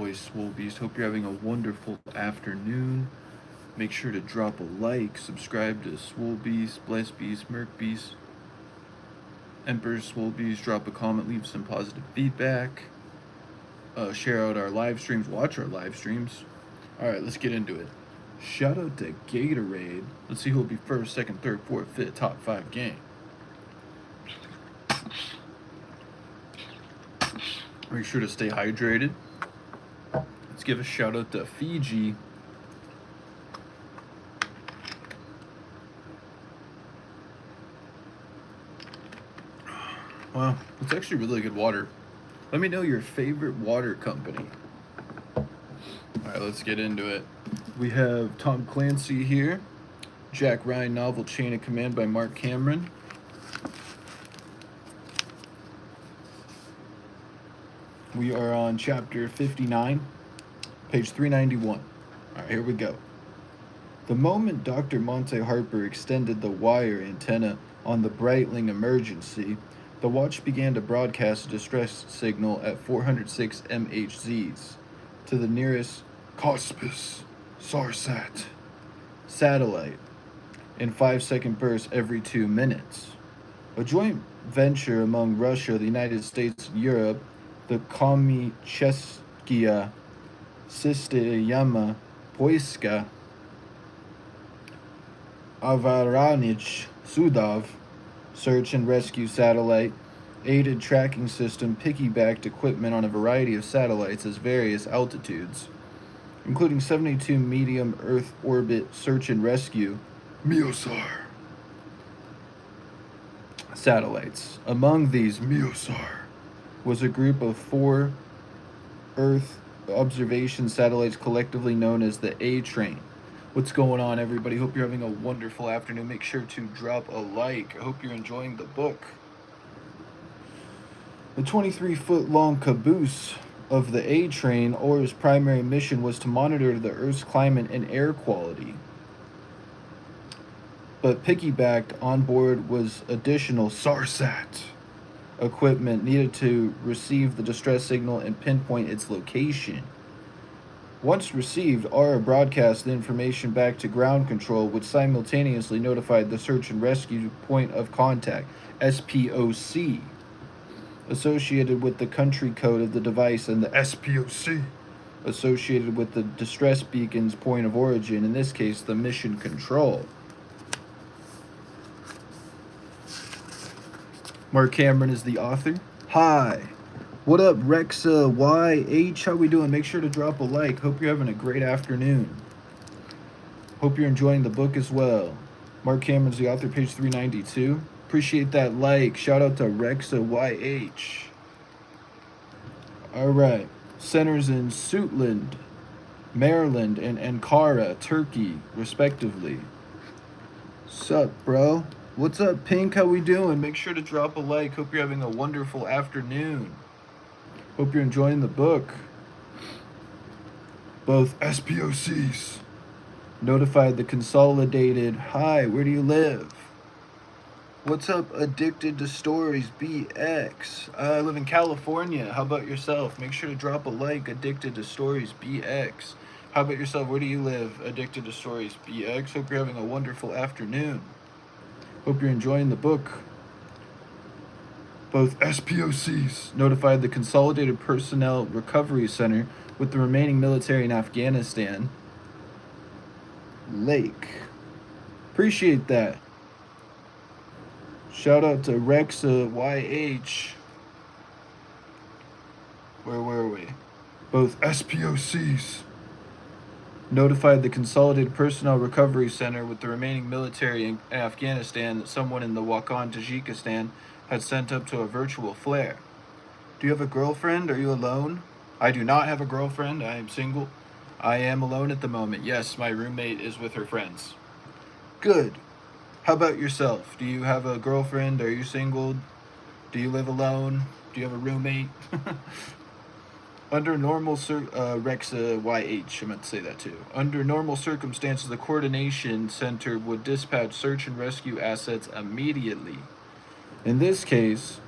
boy Swole Beast. Hope you're having a wonderful afternoon. Make sure to drop a like, subscribe to Swole Beast, Bless Beast, Merc Beast, Emperor Swole Beast. Drop a comment, leave some positive feedback. Share out our live streams, watch our live streams. Alright, let's get into it. Shout out to Gatorade. Let's see who'll be first, second, third, fourth, fifth, top 5 gang. Make sure to stay hydrated. Let's give a shout out to Figi. Wow, it's actually really good water. Let me know your favorite water company. Alright, let's get into it. We have Tom Clancy here. Jack Ryan novel Chain of Command by Marc Cameron. We are on chapter 59, page 391. Alright, here we go. The moment Dr. Monte Harper extended the wire antenna on the Breitling emergency, the watch began to broadcast a distress signal at 406 MHz's to the nearest Kospis Sarsat satellite in 5-second bursts every 2 minutes. A joint venture among Russia, the United States, and Europe, the Komicheskia Sistema Poiska Avaranich Sudov search and rescue satellite aided tracking system piggybacked equipment on a variety of satellites at various altitudes, including 72 medium Earth orbit search and rescue MEOSAR satellites. Among these MEOSAR was a group of 4 Earth observation satellites collectively known as the A-Train. What's going on, everybody? Hope you're having a wonderful afternoon. Make sure to drop a like. I hope you're enjoying the book. The 23-foot-long caboose of the A-Train, or its primary mission, was to monitor the Earth's climate and air quality. But piggybacked on board was additional SARSAT equipment needed to receive the distress signal and pinpoint its location. Once received, ARA broadcast the information back to ground control, which simultaneously notified the search and rescue point of contact, SPOC, associated with the country code of the device, and the SPOC associated with the distress beacon's point of origin, in this case, the mission control. Marc Cameron is the author. Hi. What up, Rexa YH? How we doing? Make sure to drop a like. Hope you're having a great afternoon. Hope you're enjoying the book as well. Marc Cameron's the author, page 392. Appreciate that like. Shout out to Rexa YH. Alright. Centers in Suitland, Maryland, and Ankara, Turkey, respectively. Sup, bro? What's up, Pink? How we doing? Make sure to drop a like. Hope you're having a wonderful afternoon. Hope you're enjoying the book. Both SPOCs notified the consolidated. Hi, where do you live? What's up, Addicted to Stories BX? I live in California. How about yourself? Make sure to drop a like, Addicted to Stories BX. How about yourself? Where do you live? Addicted to Stories BX. Hope you're having a wonderful afternoon. Hope you're enjoying the book. Both SPOCs notified the Consolidated Personnel Recovery Center with the remaining military in Afghanistan. Lake. Appreciate that. Shout out to Rexa YH. Where were we? Both SPOCs notified the Consolidated Personnel Recovery Center with the remaining military in Afghanistan that someone in the Wakhan, Tajikistan had sent up to a virtual flare. Do you have a girlfriend? Are you alone? I do not have a girlfriend. I am single. I am alone at the moment. Yes, my roommate is with her friends. Good. How about yourself? Do you have a girlfriend? Are you single? Do you live alone? Do you have a roommate? Under normal Rexa YH, I meant to say that too. Under normal circumstances, the coordination center would dispatch search and rescue assets immediately. In this case,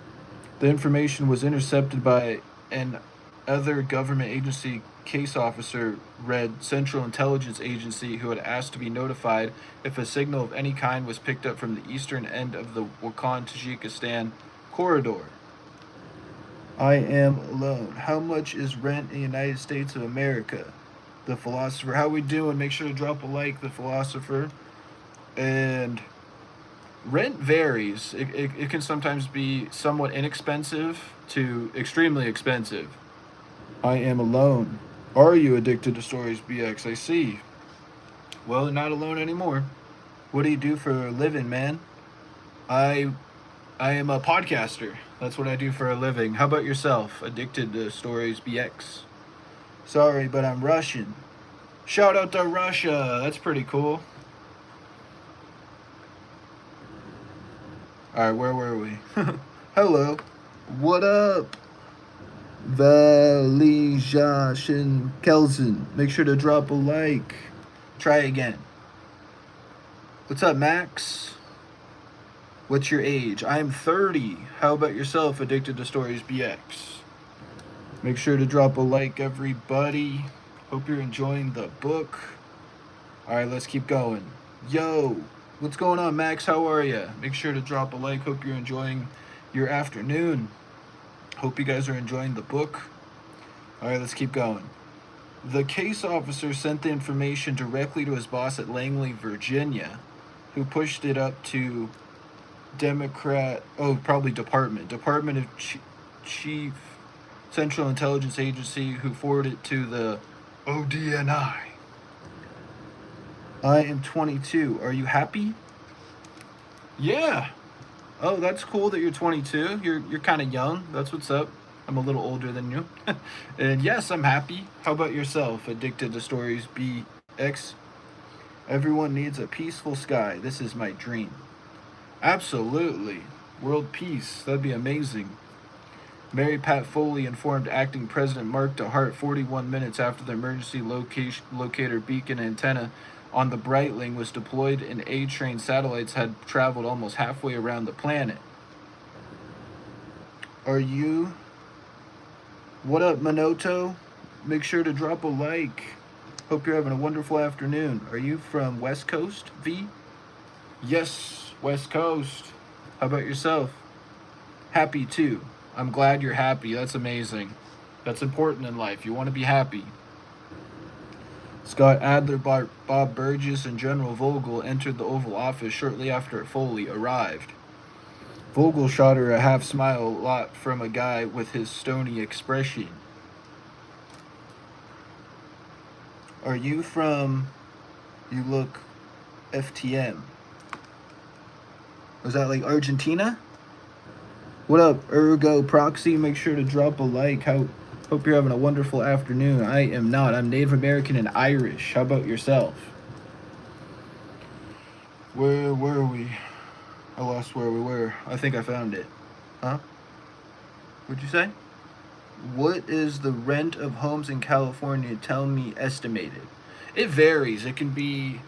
the information was intercepted by an other government agency case officer read Central Intelligence Agency, who had asked to be notified if a signal of any kind was picked up from the eastern end of the Wakhan-Tajikistan corridor. I am alone. How much is rent in the United States of America? The philosopher. How we doing? Make sure to drop a like, the philosopher. And rent varies. It can sometimes be somewhat inexpensive to extremely expensive. I am alone. Are you addicted to Stories BX? I see. Well, not alone anymore. What do you do for a living, man? I am a podcaster. That's what I do for a living. How about yourself? Addicted to Stories BX? Sorry, but I'm Russian. Shout out to Russia. That's pretty cool. Alright, where were we? Hello. What up? Valijashin Kelson. Make sure to drop a like. Try again. What's up, Max? What's your age? I'm 30. How about yourself, Addicted to Stories BX? Make sure to drop a like, everybody. Hope you're enjoying the book. Alright, let's keep going. Yo, what's going on, Max? How are you? Make sure to drop a like. Hope you're enjoying your afternoon. Hope you guys are enjoying the book. Alright, let's keep going. The case officer sent the information directly to his boss at Langley, Virginia, who pushed it up to Department of Chief Central Intelligence Agency, who forwarded it to the ODNI. I am 22. Are you happy? Yeah. Oh, that's cool that you're 22. You're kind of young. That's what's up. I'm a little older than you. And yes, I'm happy. How about yourself, Addicted to Stories BX? Everyone needs a peaceful sky. This is my dream. Absolutely. World peace. That'd be amazing. Mary Pat Foley informed Acting President Marc DeHart 41 minutes after the emergency locator beacon antenna on the Breitling was deployed and A-train satellites had traveled almost halfway around the planet. Are you... What up, Minoto? Make sure to drop a like. Hope you're having a wonderful afternoon. Are you from West Coast, V? Yes, West Coast. How about yourself? Happy too. I'm glad you're happy. That's amazing. That's important in life. You want to be happy. Scott Adler, Bob Burgess, and General Vogel entered the Oval Office shortly after Foley arrived. Vogel shot her a half smile, a lot from a guy with his stony expression. Are you from... You look FTM. Was that like Argentina? What up, Ergo Proxy? Make sure to drop a like. Hope you're having a wonderful afternoon. I am not. I'm Native American and Irish. How about yourself? Where were we? I lost where we were. I think I found it. Huh? What'd you say? What is the rent of homes in California? Tell me estimated. It varies. It can be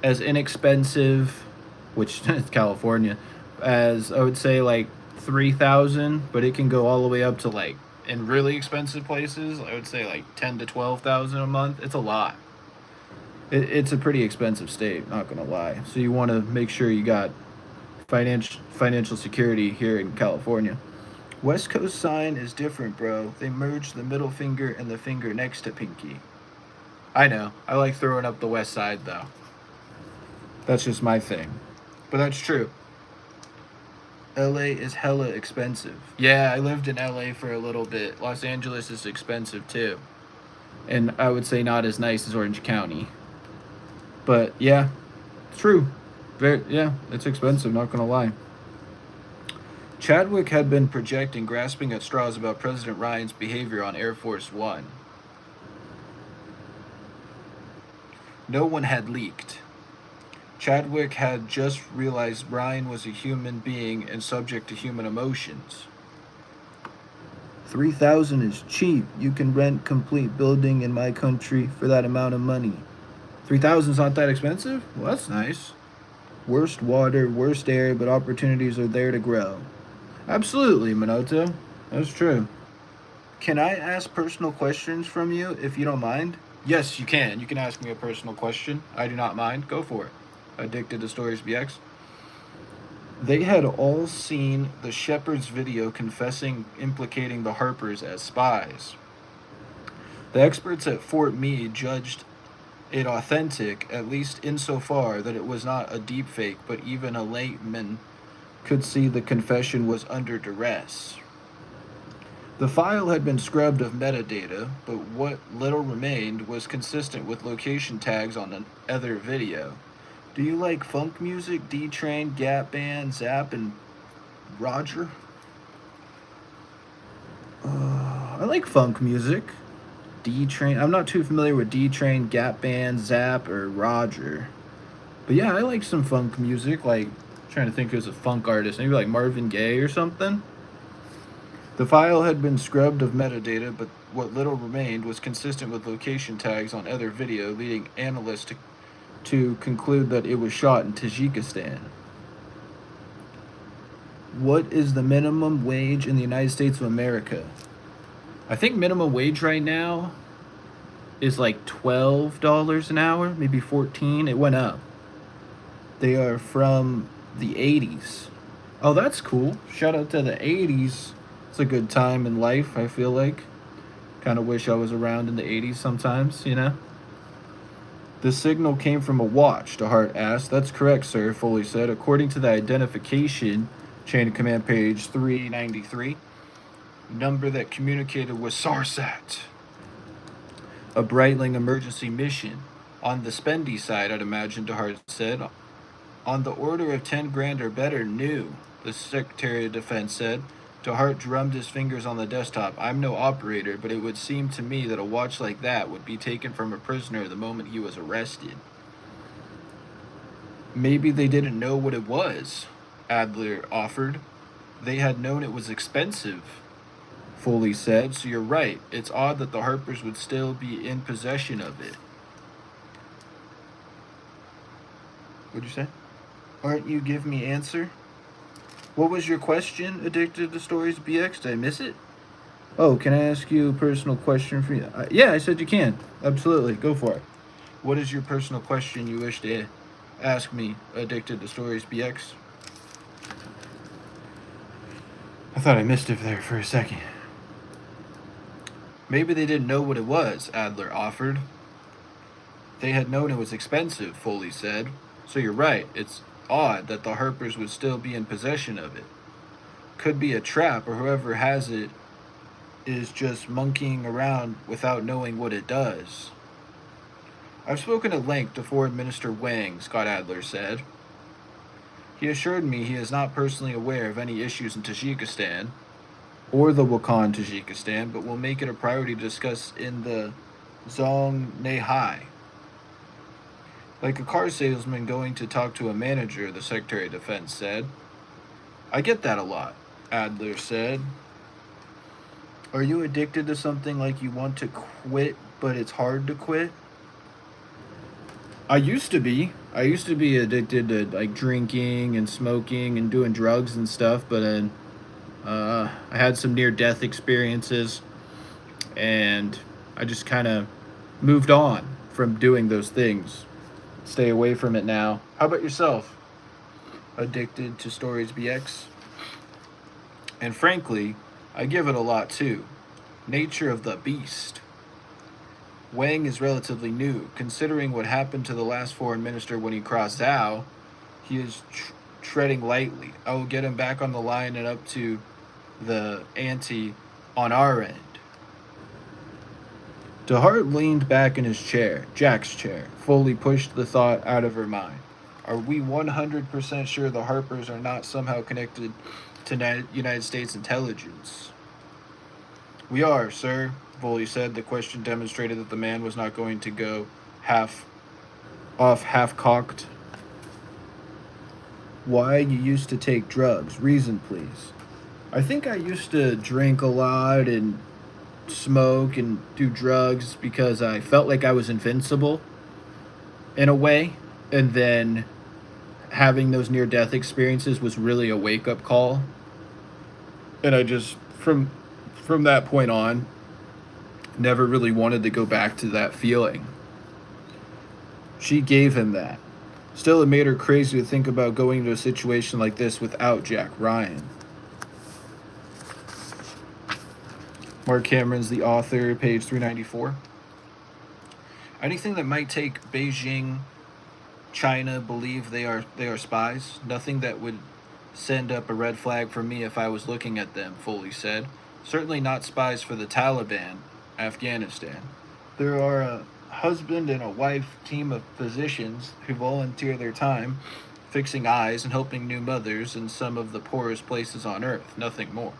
as inexpensive, which is California, as I would say like 3,000, but it can go all the way up to like in really expensive places. I would say like 10 to 12,000 a month. It's a lot. It's a pretty expensive state, not gonna lie. So you want to make sure you got financial security here in California. West Coast sign is different, bro. They merged the middle finger and the finger next to pinky. I know. I like throwing up the west side though. That's just my thing. But that's true. LA is hella expensive. Yeah, I lived in LA for a little bit. Los Angeles is expensive too. And I would say not as nice as Orange County. But yeah, it's true. Yeah, it's expensive, not gonna lie. Chadwick had been projecting, grasping at straws about President Ryan's behavior on Air Force One. No one had leaked. Chadwick had just realized Ryan was a human being and subject to human emotions. 3,000 is cheap. You can rent complete building in my country for that amount of money. 3,000 is not that expensive? Well, that's nice. Worst water, worst air, but opportunities are there to grow. Absolutely, Minoto. That's true. Can I ask personal questions from you if you don't mind? Yes, you can. You can ask me a personal question. I do not mind. Go for it. Addicted to Stories BX. They had all seen the Shepherd's video confessing implicating the Harpers as spies. The experts at Fort Meade judged it authentic, at least insofar that it was not a deepfake, but even a layman could see the confession was under duress. The file had been scrubbed of metadata, but what little remained was consistent with location tags on an other video. Do you like funk music, D-Train, Gap Band, Zap, and Roger? I like funk music. D-Train. I'm not too familiar with D-Train, Gap Band, Zap, or Roger. But yeah, I like some funk music. Like, trying to think who's a funk artist. Maybe like Marvin Gaye or something. The file had been scrubbed of metadata, but what little remained was consistent with location tags on other video, leading analysts to conclude that it was shot in Tajikistan. What is the minimum wage in the United States of America? I think minimum wage right now is like $12 an hour, maybe 14. It went up. They are from the 80s. Oh, that's cool. Shout out to the 80s. It's a good time in life, I feel like. Kind of wish I was around in the 80s sometimes, you know? The signal came from a watch, DeHart asked. That's correct, sir, Foley said. According to the identification, chain of command page 393, number that communicated with SARSAT, a Breitling emergency mission. On the spendy side, I'd imagine, DeHart said. On the order of 10 grand or better, new, the Secretary of Defense said. DeHart drummed his fingers on the desktop. I'm no operator, but it would seem to me that a watch like that would be taken from a prisoner the moment he was arrested. Maybe they didn't know what it was, Adler offered. They had known it was expensive, Foley said. So you're right. It's odd that the Harpers would still be in possession of it. What'd you say? Aren't you give me answer? What was your question, Addicted to Stories BX? Did I miss it? Oh, can I ask you a personal question for you? Yeah, I said you can. Absolutely. Go for it. What is your personal question you wish to ask me, Addicted to Stories BX? I thought I missed it there for a second. Maybe they didn't know what it was, Adler offered. They had known it was expensive, Foley said. So you're right. It's odd that the Harpers would still be in possession of it. Could be a trap, or whoever has it is just monkeying around without knowing what it does. I've spoken at length to Foreign Minister Wang, Scott Adler said. He assured me he is not personally aware of any issues in Tajikistan or the Wakhan Tajikistan, but will make it a priority to discuss in the Zongnehai. Like a car salesman going to talk to a manager, the Secretary of Defense said. I get that a lot, Adler said. Are you addicted to something like you want to quit, but it's hard to quit? I used to be. I used to be addicted to like drinking and smoking and doing drugs and stuff, but then I had some near-death experiences, and I just kind of moved on from doing those things. Stay away from it now. How about yourself? Addicted to Stories BX? And frankly, I give it a lot too. Nature of the beast. Wang is relatively new. Considering what happened to the last foreign minister when he crossed Zhao, he is treading lightly. I will get him back on the line and up to the ante on our end. DeHart leaned back in his chair, Jack's chair, fully pushed the thought out of her mind. Are we 100% sure the Harpers are not somehow connected to United States intelligence? We are, sir, Foley said. The question demonstrated that the man was not going to go half-cocked. Why you used to take drugs? Reason, please. I think I used to drink a lot and smoke and do drugs because I felt like I was invincible in a way, and then having those near-death experiences was really a wake-up call, and I just from from that point on, never really wanted to go back to that feeling. She gave him that. Still, it made her crazy to think about going into a situation like this without Jack Ryan. Mark Cameron's the author, page 394. Anything that might take Beijing, China believe they are spies. Nothing that would send up a red flag for me if I was looking at them, Foley said. Certainly not spies for the Taliban, Afghanistan. There are a husband and a wife team of physicians who volunteer their time fixing eyes and helping new mothers in some of the poorest places on earth. Nothing more.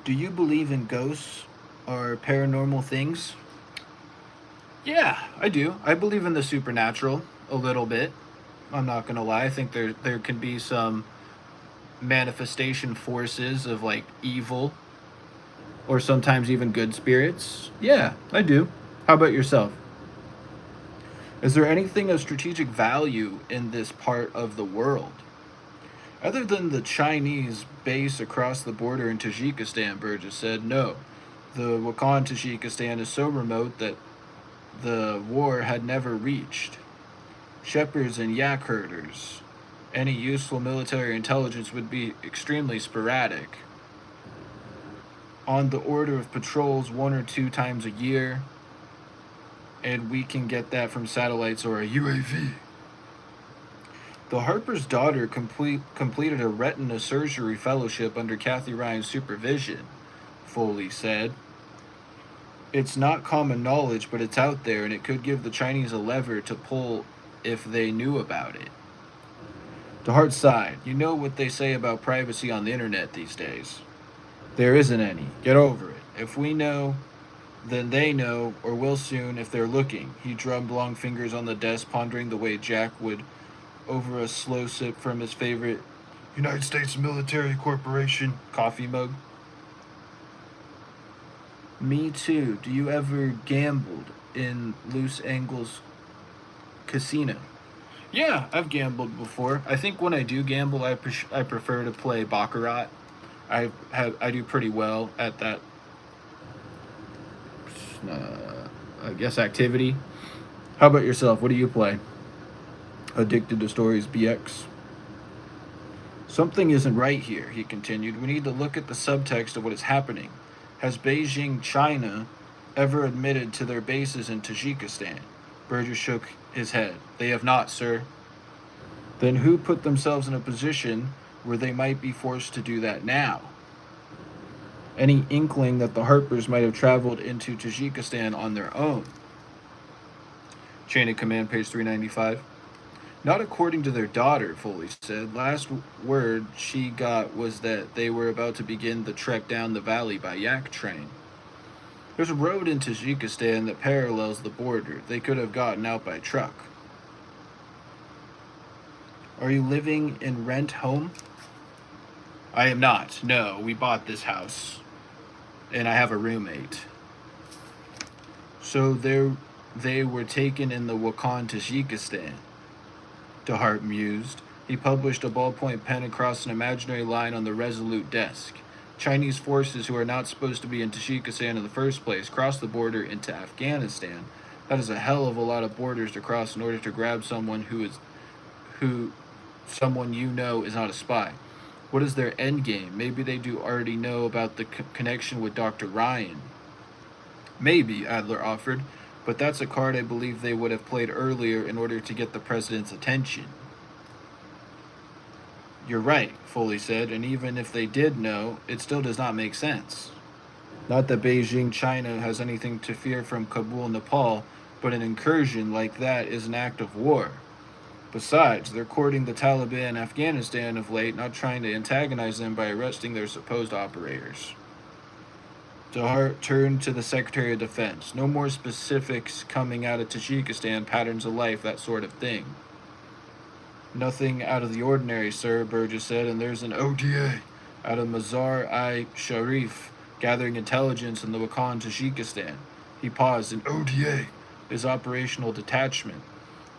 Do you believe in ghosts or paranormal things? Yeah, I do. I believe in the supernatural a little bit. I'm not gonna lie. I think there can be some manifestation forces of like evil or sometimes even good spirits. Yeah, I do. How about yourself? Is there anything of strategic value in this part of the world? Other than the Chinese base across the border in Tajikistan, Burgess said, no. The Wakhan Tajikistan is so remote that the war had never reached. Shepherds and yak herders. Any useful military intelligence would be extremely sporadic. On the order of patrols 1 or 2 times a year, and we can get that from satellites or a UAV. The Harper's daughter completed a retina surgery fellowship under Kathy Ryan's supervision, Foley said. It's not common knowledge, but it's out there, and it could give the Chinese a lever to pull if they knew about it. DeHart sighed. You know what they say about privacy on the internet these days. There isn't any. Get over it. If we know, then they know, or will soon if they're looking. He drummed long fingers on the desk, pondering the way Jack would over a slow sip from his favorite United States Military Corporation coffee mug. Me too. Do you ever gambled in Loose Angles Casino? Yeah, I've gambled before. I think when I do gamble, I prefer to play Baccarat. I do pretty well at that, I guess, activity. How about yourself? What do you play? Addicted to Stories BX. Something isn't right here, he continued. We need to look at the subtext of what is happening. Has Beijing, China, ever admitted to their bases in Tajikistan? Burgess shook his head. They have not, sir. Then who put themselves in a position where they might be forced to do that now? Any inkling that the Harpers might have traveled into Tajikistan on their own? Chain of Command, page 395. Not according to their daughter, Foley said. Last word she got was that they were about to begin the trek down the valley by yak train. There's a road in Tajikistan that parallels the border. They could have gotten out by truck. Are you living in rent home? I am not. No, we bought this house. And I have a roommate. So they were taken in the Wakhan Tajikistan. DeHart mused. He published a ballpoint pen across an imaginary line on the Resolute desk. Chinese forces who are not supposed to be in Tajikistan in the first place crossed the border into Afghanistan. That is a hell of a lot of borders to cross in order to grab someone someone you know is not a spy. What is their end game? Maybe they do already know about the connection with Dr. Ryan. Maybe, Adler offered. But that's a card I believe they would have played earlier in order to get the president's attention. You're right, Foley said, and even if they did know, it still does not make sense. Not that Beijing, China has anything to fear from Kabul, Nepal, but an incursion like that is an act of war. Besides, they're courting the Taliban in Afghanistan of late, not trying to antagonize them by arresting their supposed operators. DeHart turned to the Secretary of Defense. No more specifics coming out of Tajikistan, patterns of life, that sort of thing. Nothing out of the ordinary, sir, Burgess said, and there's an ODA out of Mazar-i-Sharif gathering intelligence in the Wakhan, Tajikistan. He paused. An ODA is operational detachment.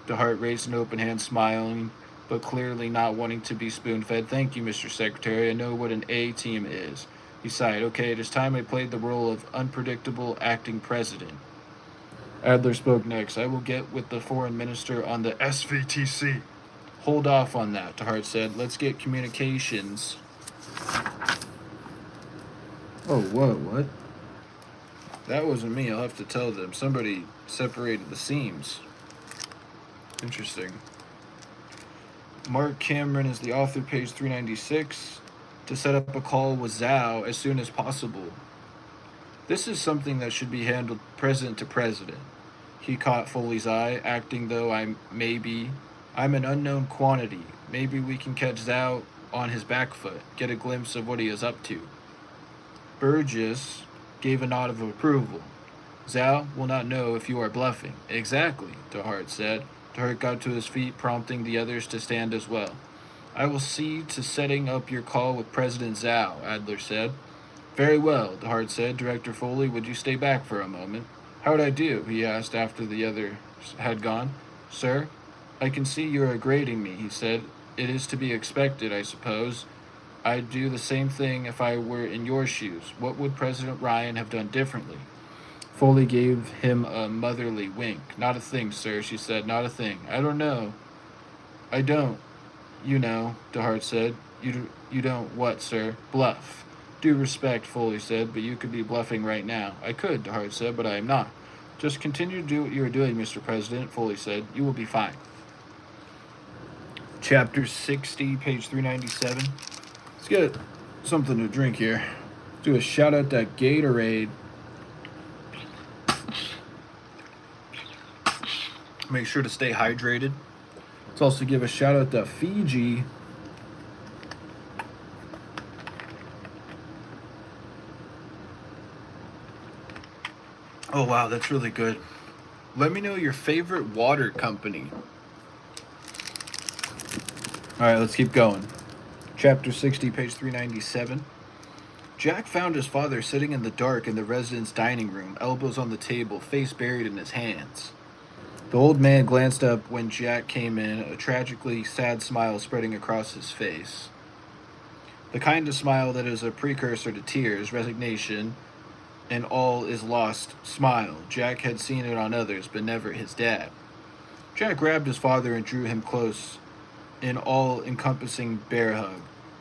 DeHart raised an open hand, smiling. but clearly not wanting to be spoon-fed. "Thank you, Mr. Secretary. I know what an A-team is." He sighed. "Okay, it is time I played the role of unpredictable acting president." Adler spoke next. "I will get with the foreign minister on the SVTC." "Hold off on that," DeHart said. "Let's get communications." Oh, whoa, what? That wasn't me. I'll have to tell them. Somebody separated the seams. Interesting. Marc Cameron is the author, page 396. To set up a call with Zhao as soon as possible. This is something that should be handled president to president. He caught Foley's eye, acting though I'm an unknown quantity. Maybe we can catch Zhao on his back foot, get a glimpse of what he is up to. Burgess gave a nod of approval. "Zhao will not know if you are bluffing." "Exactly," DeHart said. DeHart got to his feet, prompting the others to stand as well. "I will see to setting up your call with President Zhao," Adler said. "Very well," DeHart said. "Director Foley, would you stay back for a moment?" "How'd I do?" he asked after the others had gone. "Sir, I can see you are grading me," he said. "It is to be expected, I suppose. I'd do the same thing if I were in your shoes. What would President Ryan have done differently?" Foley gave him a motherly wink. "Not a thing, sir," she said. "Not a thing. I don't know." "I don't, you know," DeHart said. You don't what, sir?" "Bluff." "Due respect," Foley said, "but you could be bluffing right now." "I could," DeHart said, "but I am not." "Just continue to do what you are doing, Mr. President," Foley said. "You will be fine." Chapter 60, page 397. Let's get something to drink here. Do a shout out to Gatorade. Make sure to stay hydrated. Let's also give a shout out to Figi. Oh wow, that's really good. Let me know your favorite water company. Alright, let's keep going. Chapter 60, page 397. Jack found his father sitting in the dark in the residence dining room, elbows on the table, face buried in his hands. The old man glanced up when Jack came in, a tragically sad smile spreading across his face. The kind of smile that is a precursor to tears, resignation, and all is lost smile. Jack had seen it on others, but never his dad. Jack grabbed his father and drew him close in all-encompassing bear hug.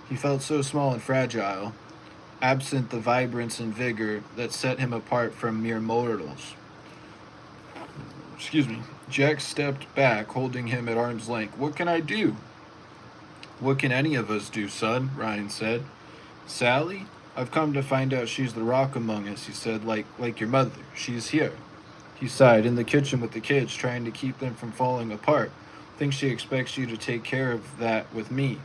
He felt so small and fragile, absent the vibrance and vigor that set him apart from mere mortals. Jack stepped back, holding him at arm's length. "What can I do?" "What can any of us do, son?" Ryan said. "Sally? I've come to find out she's the rock among us," he said, like your mother. "She's here." He sighed. "In the kitchen with the kids, trying to keep them from falling apart. Thinks she expects you to take care of that with me."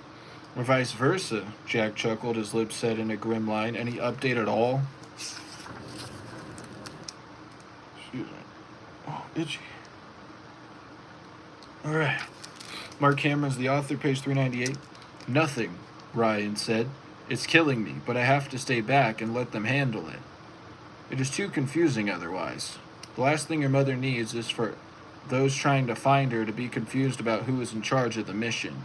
"Or vice versa," Jack chuckled, his lips set in a grim line. "Any update at all?" Excuse me. Oh, itchy. Alright. Marc Cameron's the author, page 398. "Nothing," Ryan said. "It's killing me, but I have to stay back and let them handle it. It is too confusing otherwise. The last thing your mother needs is for those trying to find her to be confused about who is in charge of the mission.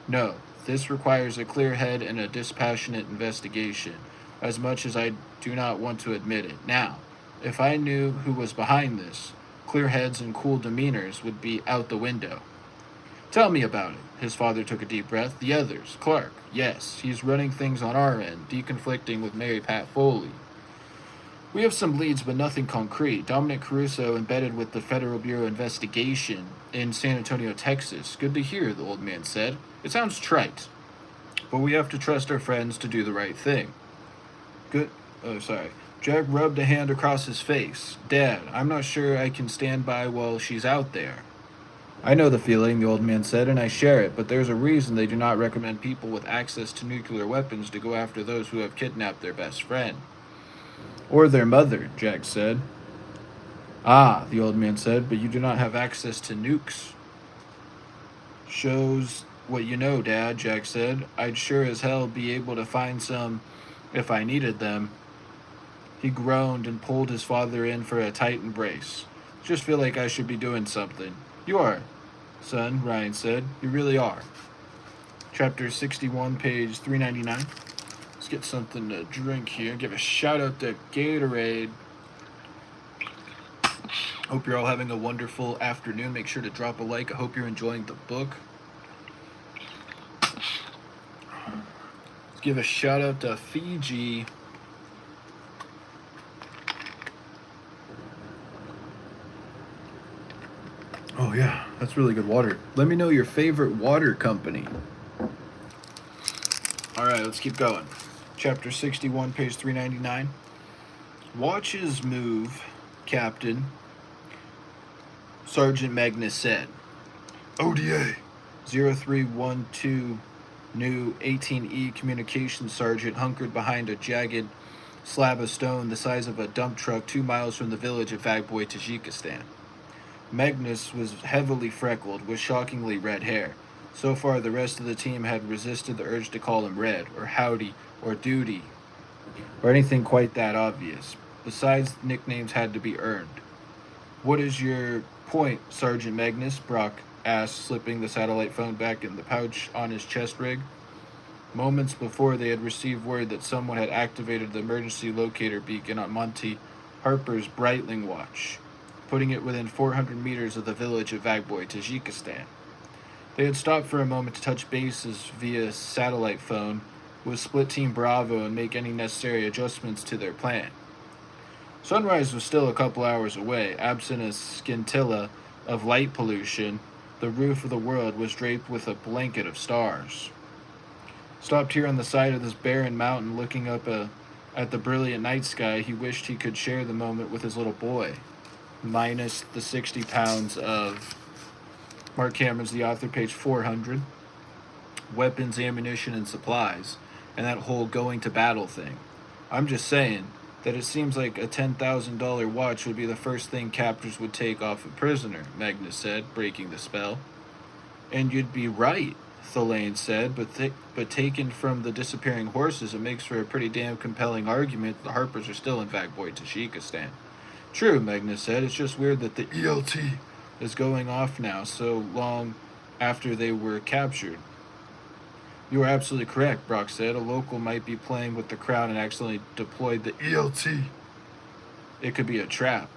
No, this requires a clear head and a dispassionate investigation, as much as I do not want to admit it. Now, if I knew who was behind this, clear heads and cool demeanors would be out the window." "Tell me about it." His father took a deep breath. "The others. Clark. Yes, he's running things on our end, deconflicting with Mary Pat Foley. We have some leads, but nothing concrete. Dominic Caruso embedded with the Federal Bureau investigation in San Antonio, Texas." "Good to hear," the old man said. "It sounds trite, but we have to trust our friends to do the right thing." Jack rubbed a hand across his face. "Dad, I'm not sure I can stand by while she's out there." "I know the feeling," the old man said, "and I share it, but there's a reason they do not recommend people with access to nuclear weapons to go after those who have kidnapped their best friend." "Or their mother," Jack said. "Ah," the old man said, "but you do not have access to nukes." "Shows what you know, Dad," Jack said. "I'd sure as hell be able to find some if I needed them." He groaned and pulled his father in for a tight embrace. "Just feel like I should be doing something." "You are, son," Ryan said. "You really are." Chapter 61, page 399. Let's get something to drink here. Give a shout out to Gatorade. Hope you're all having a wonderful afternoon. Make sure to drop a like. I hope you're enjoying the book. Let's give a shout out to Figi. Oh yeah, that's really good water. Let me know your favorite water company. Alright, let's keep going. Chapter 61, page 399. Watches move, Captain. Sergeant Magnus said. ODA 0312 new 18E communications sergeant hunkered behind a jagged slab of stone the size of a dump truck 2 miles from the village of Vagboy, Tajikistan. Magnus was heavily freckled with shockingly red hair. So far, the rest of the team had resisted the urge to call him Red, or Howdy, or Duty, or anything quite that obvious. Besides, nicknames had to be earned. What is your point, Sergeant Magnus? Brock asked, slipping the satellite phone back in the pouch on his chest rig. Moments before, they had received word that someone had activated the emergency locator beacon on Monty Harper's Breitling watch, putting it within 400 meters of the village of Vagboy, Tajikistan. They had stopped for a moment to touch bases via satellite phone with Split Team Bravo and make any necessary adjustments to their plan. Sunrise was still a couple hours away. Absent a scintilla of light pollution, the roof of the world was draped with a blanket of stars. Stopped here on the side of this barren mountain looking up at the brilliant night sky, he wished he could share the moment with his little boy. Minus the 60 pounds of Marc Cameron's The Author, page 400. Weapons, ammunition, and supplies. And that whole going to battle thing. I'm just saying that it seems like a $10,000 watch would be the first thing captors would take off a prisoner, Magnus said, breaking the spell. And you'd be right, Thulane said, but taken from the disappearing horses, it makes for a pretty damn compelling argument that the Harpers are still in Vagboy, Tajikistan. True, Magnus said, it's just weird that the ELT is going off now so long after they were captured. You are absolutely correct, Brock said. A local might be playing with the crowd and accidentally deployed the ELT. It could be a trap.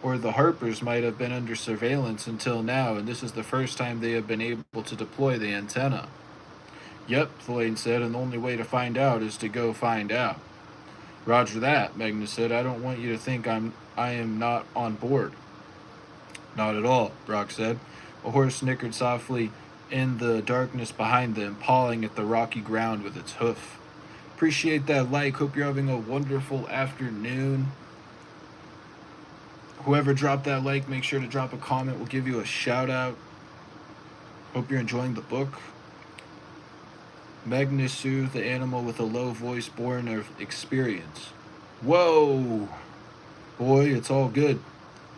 Or the Harpers might have been under surveillance until now, and this is the first time they have been able to deploy the antenna. Yep, Thulane said, and the only way to find out is to go find out. Roger that, Magnus said. I don't want you to think I am not on board. Not at all, Brock said. A horse snickered softly in the darkness behind them, pawing at the rocky ground with its hoof. Appreciate that like. Hope you're having a wonderful afternoon. Whoever dropped that like, make sure to drop a comment. We'll give you a shout out. Hope you're enjoying the book. Magnus soothed the animal with a low voice born of experience. Whoa! Boy, it's all good.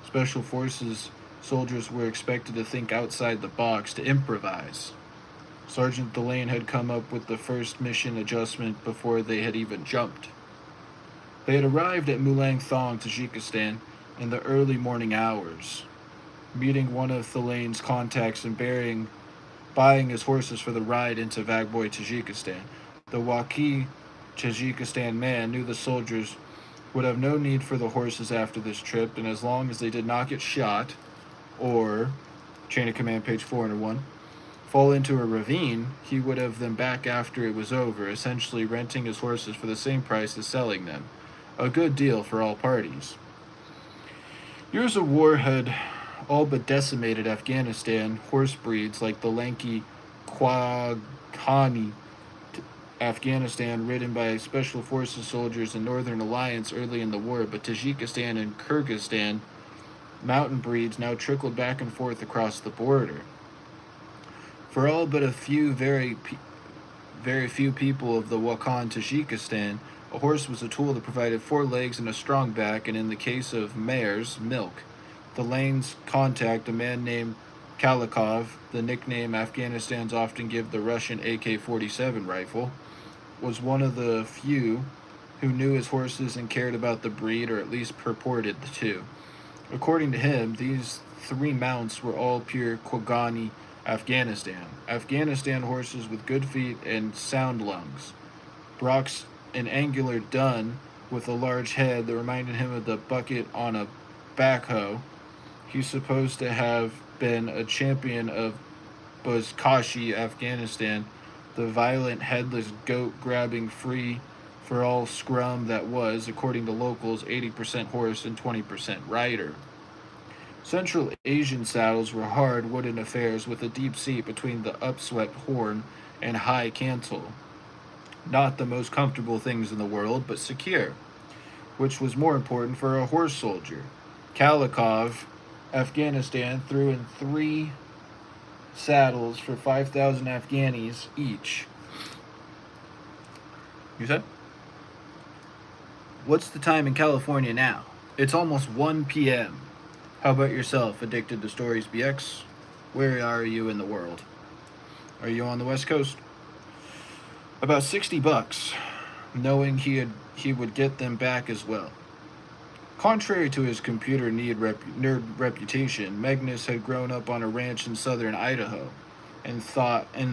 Special Forces soldiers were expected to think outside the box, to improvise. Sergeant Thulane had come up with the first mission adjustment before they had even jumped. They had arrived at Mulang Thong, Tajikistan, in the early morning hours, meeting one of Thulane's contacts and buying his horses for the ride into Vagboy, Tajikistan. The Waki Tajikistan man knew the soldiers would have no need for the horses after this trip, and as long as they did not get shot, or, chain of command, page 401, fall into a ravine, he would have them back after it was over, essentially renting his horses for the same price as selling them. A good deal for all parties. Years of war had all but decimated Afghanistan. Horse breeds like the lanky Quaghani Afghanistan, ridden by Special Forces soldiers in Northern Alliance early in the war, but Tajikistan and Kyrgyzstan mountain breeds now trickled back and forth across the border. For all but a few very few people of the Wakhan Tajikistan, a horse was a tool that provided 4 legs and a strong back, and in the case of mares, milk. The lane's contact, a man named Kalikov, the nickname Afghanistans often give the Russian AK-47 rifle, was one of the few who knew his horses and cared about the breed, or at least purported to. According to him, these 3 mounts were all pure Quaghani Afghanistan. Afghanistan horses with good feet and sound lungs. Brock's an angular dun with a large head that reminded him of the bucket on a backhoe. He's supposed to have been a champion of Buzkashi, Afghanistan, the violent headless goat grabbing free for all scrum that was, according to locals, 80% horse and 20% rider. Central Asian saddles were hard wooden affairs with a deep seat between the upswept horn and high cantle. Not the most comfortable things in the world, but secure, which was more important for a horse soldier. Kalikov, Afghanistan, threw in 3 saddles for 5,000 Afghanis each. You said? What's the time in California now? It's almost 1 p.m. How about yourself, Addicted to Stories BX? Where are you in the world? Are you on the West Coast? About $60, knowing he would get them back as well. Contrary to his computer nerd reputation, Magnus had grown up on a ranch in southern Idaho, and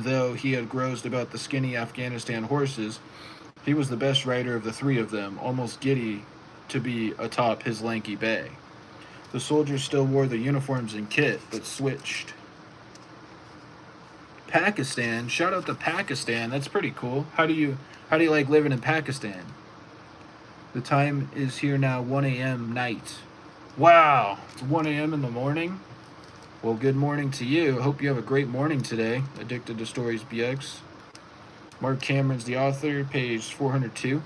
though he had groused about the skinny Afghanistan horses, he was the best rider of the 3 of them, almost giddy to be atop his lanky bay. The soldiers still wore their uniforms and kit, but switched. Pakistan, shout out to Pakistan. That's pretty cool. How do you like living in Pakistan? The time is here now, 1 a.m. night. Wow, it's 1 a.m. in the morning. Well, good morning to you. Hope you have a great morning today. Addicted to Stories BX. Marc Cameron's the author, page 402.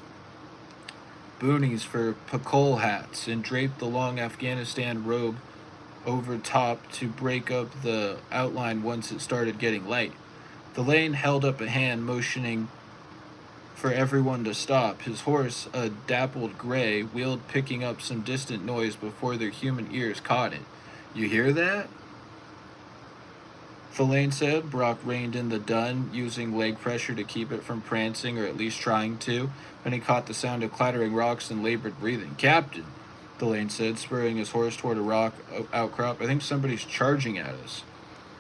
Boonies for pakol hats and draped the long Afghanistan robe over top to break up the outline once it started getting light. The lane held up a hand motioning for everyone to stop. His horse, a dappled gray, wheeled picking up some distant noise before their human ears caught it. You hear that? Thelaine said. Brock reined in the dun, using leg pressure to keep it from prancing, or at least trying to, when he caught the sound of clattering rocks and labored breathing. Captain, Thelaine said, spurring his horse toward a rock outcrop. I think somebody's charging at us.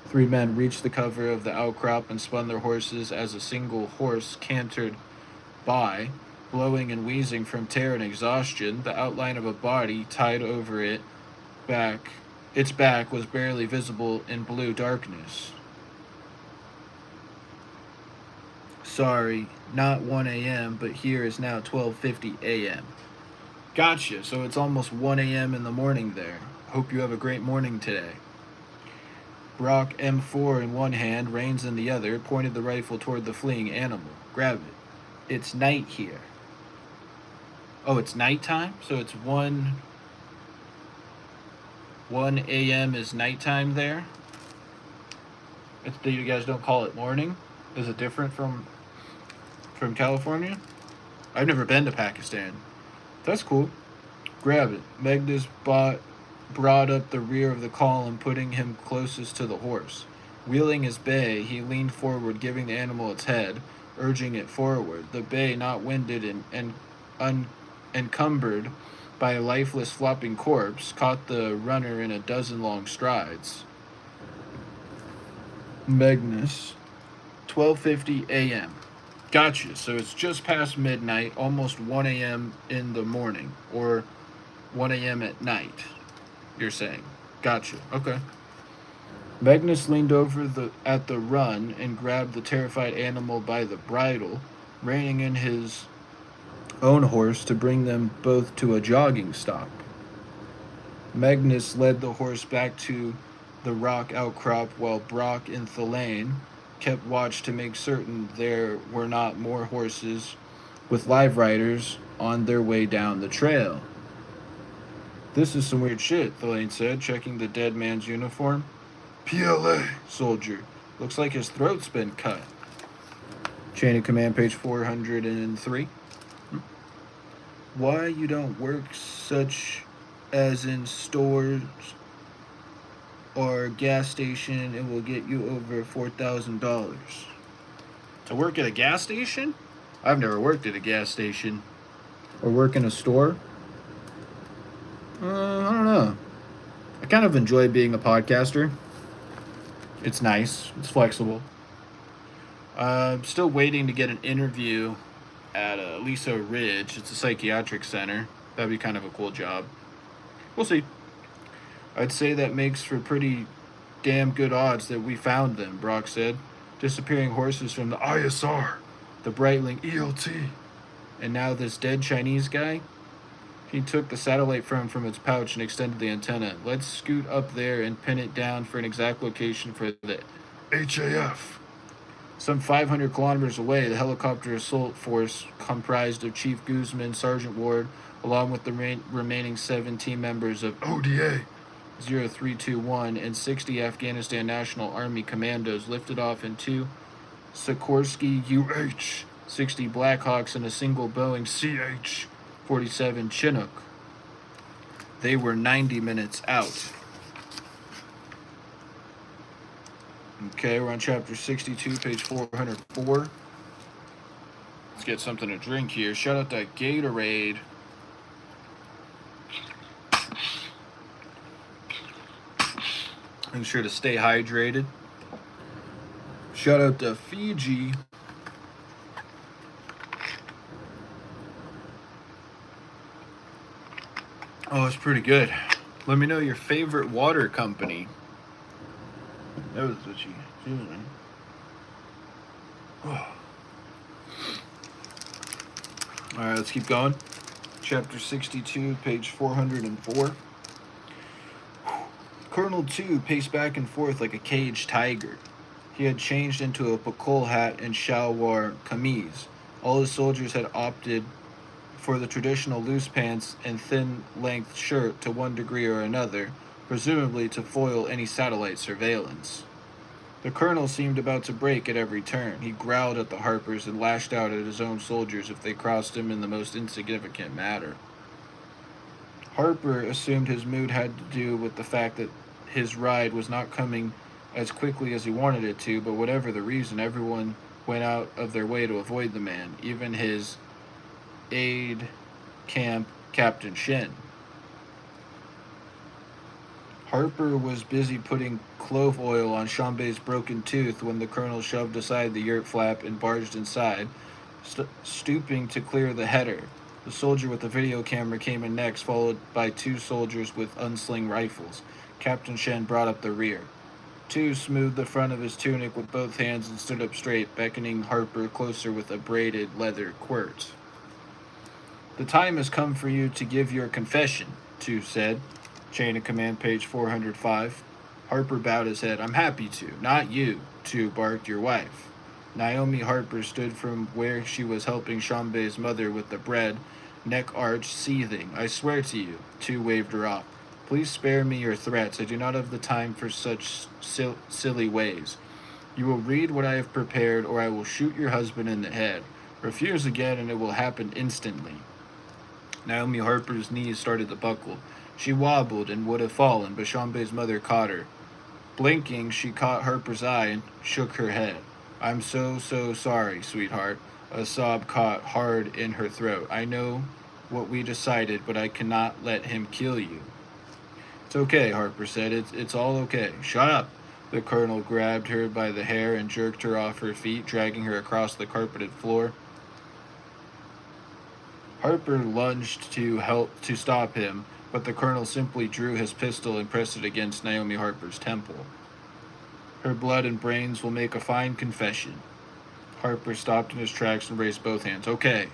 3 men reached the cover of the outcrop and spun their horses as a single horse cantered by, blowing and wheezing from tear and exhaustion. The outline of a body tied over its back was barely visible in blue darkness. Sorry, not 1 a.m., but here is now 12:50 a.m. Gotcha, so it's almost 1 a.m. in the morning there. Hope you have a great morning today. Brock, M4 in one hand, reins in the other, pointed the rifle toward the fleeing animal. Grab it. It's night here. Oh, it's nighttime? So it's 1 a.m. is nighttime there? You guys don't call it morning? Is it different from California? I've never been to Pakistan. That's cool. Grab it. Magnus brought up the rear of the column, putting him closest to the horse. Wheeling his bay, he leaned forward, giving the animal its head, urging it forward. The bay, not winded and encumbered by a lifeless flopping corpse, caught the runner in a dozen long strides. Magnus, 12:50 a.m. Gotcha. So it's just past midnight, almost 1 a.m. in the morning, or 1 a.m. at night, you're saying. Gotcha. Okay. Magnus leaned over at the run and grabbed the terrified animal by the bridle, reining in his own horse to bring them both to a jogging stop. Magnus led the horse back to the rock outcrop while Brock and Thelaine kept watch to make certain there were not more horses with live riders on their way down the trail. This is some weird shit, Thelaine said, checking the dead man's uniform. PLA, soldier. Looks like his throat's been cut. Chain of command, page 403. Why you don't work such as in stores or gas station, it will get you over $4,000. To work at a gas station? I've never worked at a gas station. Or work in a store? I don't know. I kind of enjoy being a podcaster. It's nice. It's flexible. I'm still waiting to get an interview at Lisa Ridge. It's a psychiatric center. That'd be kind of a cool job. We'll see. I'd say that makes for pretty damn good odds that we found them, Brock said. Disappearing horses from the ISR, the Breitling ELT, and now this dead Chinese guy? He took the satellite from its pouch and extended the antenna. Let's scoot up there and pin it down for an exact location for the HAF. Some 500 kilometers away, the helicopter assault force, comprised of Chief Guzman, Sergeant Ward, along with the remaining 7 team members of ODA 0321 and 60 Afghanistan National Army commandos, lifted off in 2 Sikorsky UH-60 Blackhawks and a single Boeing CH-47 Chinook. They were 90 minutes out. Okay, we're on chapter 62, page 404. Let's get something to drink here. Shout out to Gatorade. Make sure to stay hydrated. Shout out to Figi. Oh, it's pretty good. Let me know your favorite water company. That was what you excuse me. Oh. Alright, let's keep going. Chapter 62, page 404. Colonel 2 paced back and forth like a caged tiger. He had changed into a pakol hat and shalwar kameez. All his soldiers had opted for the traditional loose pants and thin-length shirt to one degree or another, presumably to foil any satellite surveillance. The colonel seemed about to break at every turn. He growled at the Harpers and lashed out at his own soldiers if they crossed him in the most insignificant matter. Harper assumed his mood had to do with the fact that his ride was not coming as quickly as he wanted it to, but whatever the reason, everyone went out of their way to avoid the man, even his aide-camp, Captain Shen. Harper was busy putting clove oil on Chambé's broken tooth when the colonel shoved aside the yurt flap and barged inside, stooping to clear the header. The soldier with the video camera came in next, followed by 2 soldiers with unsling rifles. Captain Shen brought up the rear. 2 smoothed the front of his tunic with both hands and stood up straight, beckoning Harper closer with a braided leather quirt. The time has come for you to give your confession, 2 said. Chain of command, page 405. Harper bowed his head. I'm happy to. Not you, 2 barked, your wife. Naomi Harper stood from where she was helping Chambé's mother with the bread, neck arched, seething. I swear to you, 2 waved her off. Please spare me your threats. I do not have the time for such silly ways. You will read what I have prepared, or I will shoot your husband in the head. Refuse again, and it will happen instantly. Naomi Harper's knees started to buckle. She wobbled and would have fallen, but Chambé's mother caught her. Blinking, she caught Harper's eye and shook her head. I'm so sorry, sweetheart. A sob caught hard in her throat. I know what we decided, but I cannot let him kill you. It's okay, Harper said. It's all okay. Shut up. The colonel grabbed her by the hair and jerked her off her feet, dragging her across the carpeted floor. Harper lunged to stop him, but the colonel simply drew his pistol and pressed it against Naomi Harper's temple. Her blood and brains will make a fine confession. Harper stopped in his tracks and raised both hands. Okay.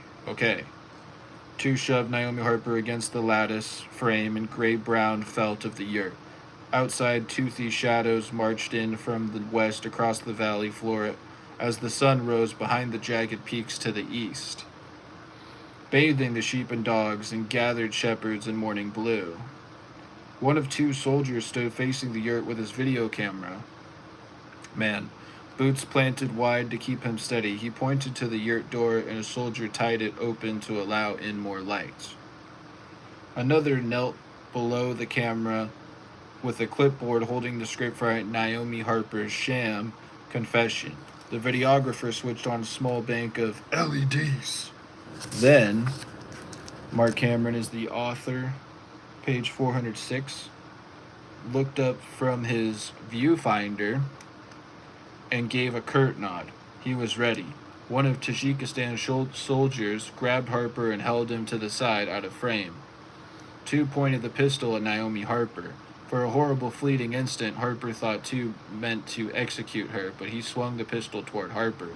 2 shoved Naomi Harper against the lattice frame and gray-brown felt of the yurt. Outside, toothy shadows marched in from the west across the valley floor as the sun rose behind the jagged peaks to the east, bathing the sheep and dogs and gathered shepherds in morning blue. One of 2 soldiers stood facing the yurt with his video camera. Man, boots planted wide to keep him steady. He pointed to the yurt door, and a soldier tied it open to allow in more light. Another knelt below the camera with a clipboard holding the script for Naomi Harper's sham confession. The videographer switched on a small bank of LEDs. Then, Marc Cameron is the author, page 406, looked up from his viewfinder and gave a curt nod. He was ready. One of Tajikistan's soldiers grabbed Harper and held him to the side out of frame. Two pointed the pistol at Naomi Harper. For a horrible fleeting instant, Harper thought Two meant to execute her, but he swung the pistol toward Harper.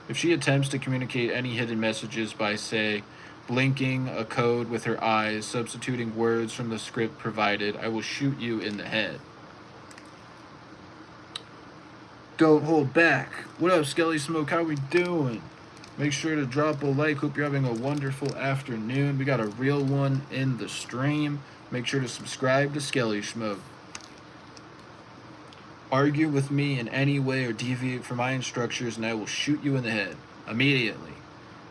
If she attempts to communicate any hidden messages by, say, blinking a code with her eyes, substituting words from the script provided, I will shoot you in the head. Don't hold back. What up, Skelly Smoke? How we doing? Make sure to drop a like. Hope you're having a wonderful afternoon. We got a real one in the stream. Make sure to subscribe to Skelly Smoke. Argue with me in any way or deviate from my instructions, and I will shoot you in the head. Immediately.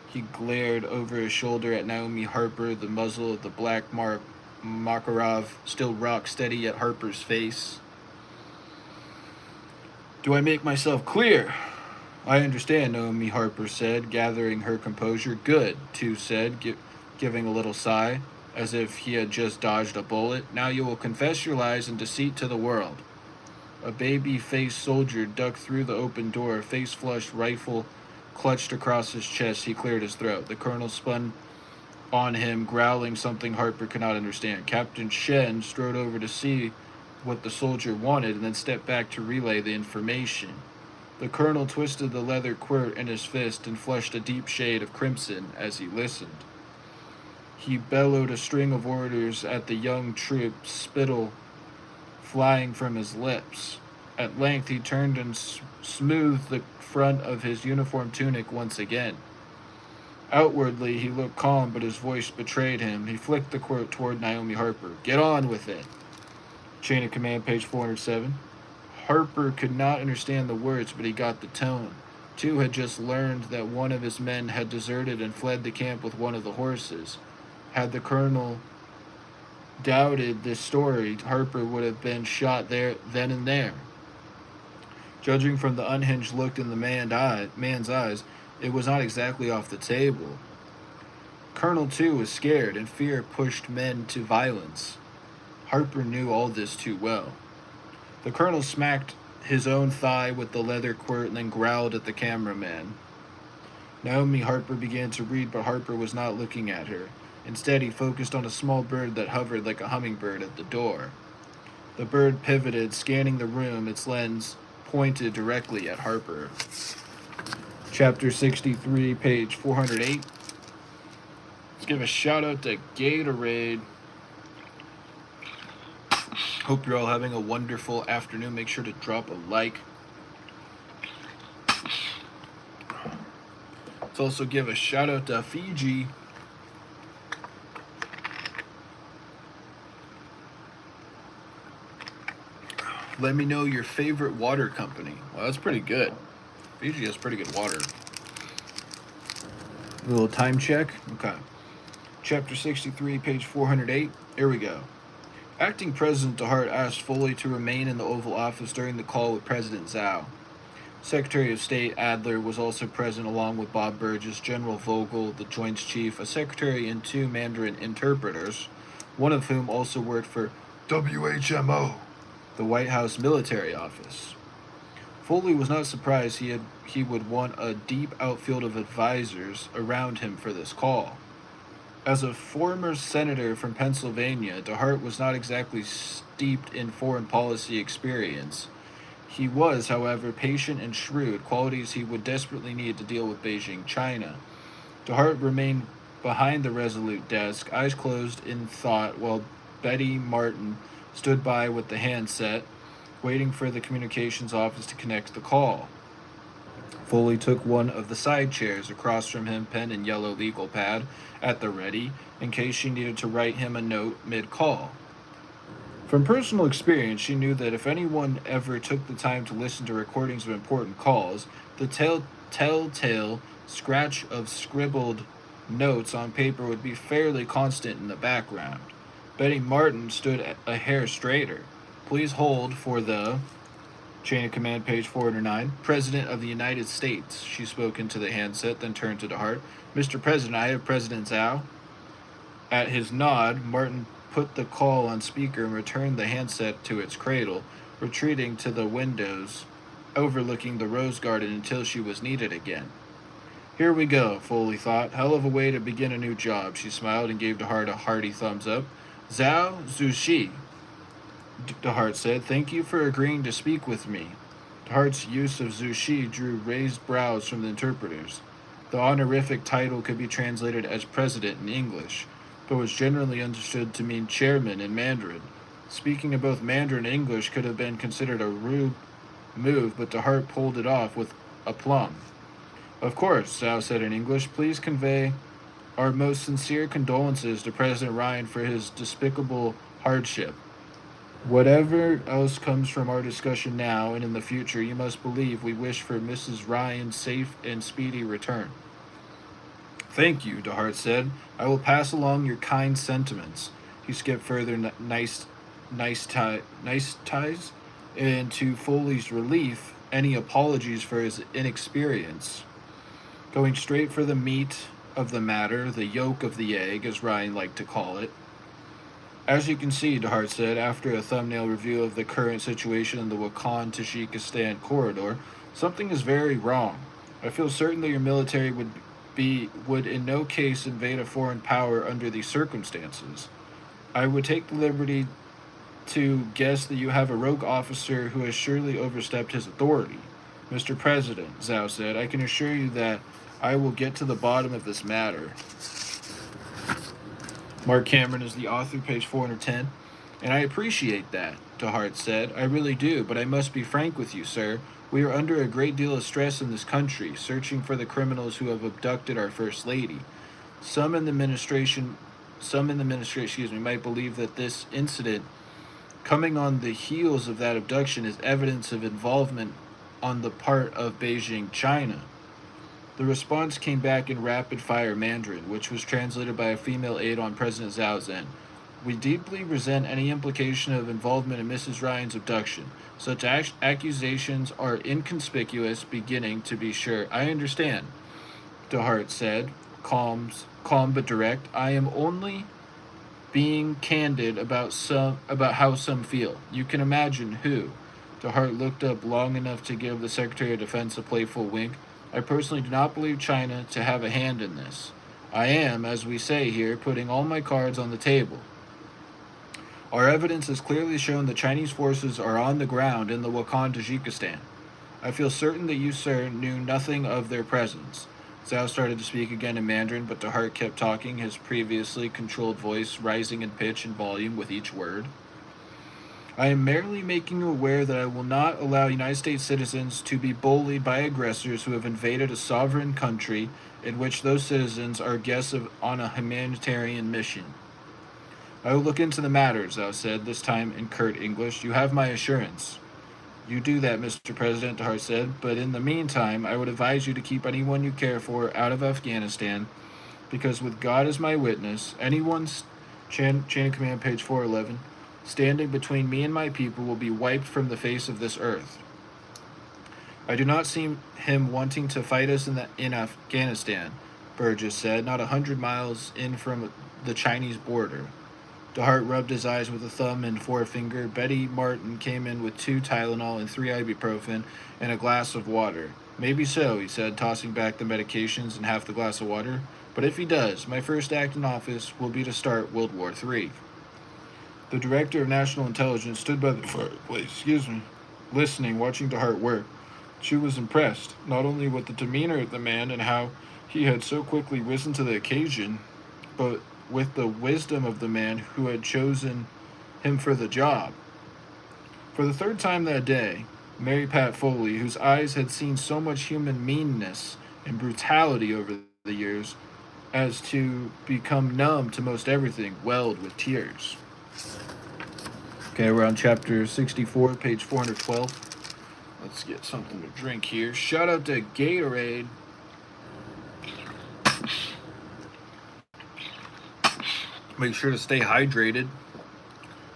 He glared over his shoulder at Naomi Harper, the muzzle of the black Makarov still rock steady at Harper's face. Do I make myself clear? I understand, Naomi Harper said, gathering her composure. Good, Two said, giving a little sigh, as if he had just dodged a bullet. Now you will confess your lies and deceit to the world. A baby-faced soldier ducked through the open door, face-flushed, rifle clutched across his chest. He cleared his throat. The colonel spun on him, growling something Harper could not understand. Captain Shen strode over to see what the soldier wanted and then stepped back to relay the information. The colonel twisted the leather quirt in his fist and flushed a deep shade of crimson as he listened. He bellowed a string of orders at the young troop, spittle flying from his lips. At length he turned and smoothed the front of his uniform tunic once again. Outwardly he looked calm, but his voice betrayed him. He flicked the quirt toward Naomi Harper. Get on with it. Chain of Command, page 407. Harper could not understand the words, but he got the tone. Two had just learned that one of his men had deserted and fled the camp with one of the horses. Had the colonel doubted this story, Harper would have been shot there then and there. Judging from the unhinged look in the man's eyes, it was not exactly off the table. Colonel Two was scared, and fear pushed men to violence. Harper knew all this too well. The colonel smacked his own thigh with the leather quirt and then growled at the cameraman. Naomi Harper began to read, but Harper was not looking at her. Instead, he focused on a small bird that hovered like a hummingbird at the door. The bird pivoted, scanning the room, its lens pointed directly at Harper. Chapter 63, page 408. Let's give a shout out to Gatorade. Hope you're all having a wonderful afternoon. Make sure to drop a like. Let's also give a shout out to Figi. Let me know your favorite water company. Well, that's pretty good. Fiji has pretty good water. A little time check. Okay. Chapter 63, page 408. Here we go. Acting President DeHart asked Foley to remain in the Oval Office during the call with President Zhao. Secretary of State Adler was also present along with Bob Burgess, General Vogel, the Joint Chief, a secretary, and two Mandarin interpreters, one of whom also worked for WHMO, the White House Military Office. Foley was not surprised he would want a deep outfield of advisors around him for this call. As a former senator from Pennsylvania, DeHart was not exactly steeped in foreign policy experience. He was, however, patient and shrewd, qualities he would desperately need to deal with Beijing China. DeHart remained behind the resolute desk, eyes closed in thought, while Betty Martin stood by with the handset, waiting for the communications office to connect the call. Foley took one of the side chairs across from him, pen and yellow legal pad at the ready, in case she needed to write him a note mid-call. From personal experience, she knew that if anyone ever took the time to listen to recordings of important calls, the telltale scratch of scribbled notes on paper would be fairly constant in the background. Betty Martin stood a hair straighter. Please hold for the Chain of Command, page 409. President of the United States. She spoke into the handset, then turned to DeHart. Mr. President, I have President Zhao. At his nod, Martin put the call on speaker and returned the handset to its cradle, retreating to the windows overlooking the rose garden until she was needed again. Here we go, Foley thought. Hell of a way to begin a new job. She smiled and gave DeHart a hearty thumbs up. Zhao Zushi, DeHart said. Thank you for agreeing to speak with me. DeHart's use of Zushi drew raised brows from the interpreters. The honorific title could be translated as president in English, but was generally understood to mean chairman in Mandarin. Speaking of both Mandarin and English could have been considered a rude move, but DeHart pulled it off with aplomb. Of course, Zhao said in English. Please convey our most sincere condolences to President Ryan for his despicable hardship. Whatever else comes from our discussion now and in the future, you must believe we wish for Mrs. Ryan's safe and speedy return. Thank you, DeHart said. I will pass along your kind sentiments. He skipped further nice ties, and to Foley's relief, any apologies for his inexperience. Going straight for the meat of the matter, the yolk of the egg, as Ryan liked to call it. As you can see, DeHart said, after a thumbnail review of the current situation in the Wakhan-Tajikistan corridor, something is very wrong. I feel certain that your military would in no case invade a foreign power under these circumstances. I would take the liberty to guess that you have a rogue officer who has surely overstepped his authority. Mr. President, Zhao said, I can assure you that I will get to the bottom of this matter. Marc Cameron is the author, page 410. And I appreciate that, DeHart said. I really do, but I must be frank with you, sir. We are under a great deal of stress in this country, searching for the criminals who have abducted our First Lady. Some in the administration, might believe that this incident, coming on the heels of that abduction, is evidence of involvement on the part of Beijing, China. The response came back in rapid-fire Mandarin, which was translated by a female aide on President Zhao's end. We deeply resent any implication of involvement in Mrs. Ryan's abduction. Such accusations are inconspicuous, beginning to be sure. I understand, DeHart said, calm but direct. I am only being candid about how some feel. You can imagine who. DeHart looked up long enough to give the Secretary of Defense a playful wink. I personally do not believe China to have a hand in this. I am, as we say here, putting all my cards on the table. Our evidence has clearly shown that Chinese forces are on the ground in the Wakhan, Tajikistan. I feel certain that you, sir, knew nothing of their presence. Zhao started to speak again in Mandarin, but DeHart kept talking, his previously controlled voice rising in pitch and volume with each word. I am merely making you aware that I will not allow United States citizens to be bullied by aggressors who have invaded a sovereign country in which those citizens are guests on a humanitarian mission. I will look into the matter, Zhao said, this time in curt English. You have my assurance. You do that, Mr. President, DeHart said, but in the meantime, I would advise you to keep anyone you care for out of Afghanistan, because with God as my witness, anyone's chain of command, page 411, standing between me and my people will be wiped from the face of this earth. I do not see him wanting to fight us in Afghanistan, Burgess said, not 100 miles in from the Chinese border. DeHart rubbed his eyes with a thumb and forefinger. Betty Martin came in with 2 Tylenol and 3 ibuprofen and a glass of water. Maybe so, he said, tossing back the medications and half the glass of water. But if he does, my first act in office will be to start World War III. The director of national intelligence stood by the fireplace, listening, watching DeHart work. She was impressed, not only with the demeanor of the man and how he had so quickly risen to the occasion, but with the wisdom of the man who had chosen him for the job. For the 3rd time that day, Mary Pat Foley, whose eyes had seen so much human meanness and brutality over the years as to become numb to most everything, welled with tears. Okay, we're on chapter 64, page 412. Let's get something to drink here. Shout out to Gatorade. Make sure to stay hydrated.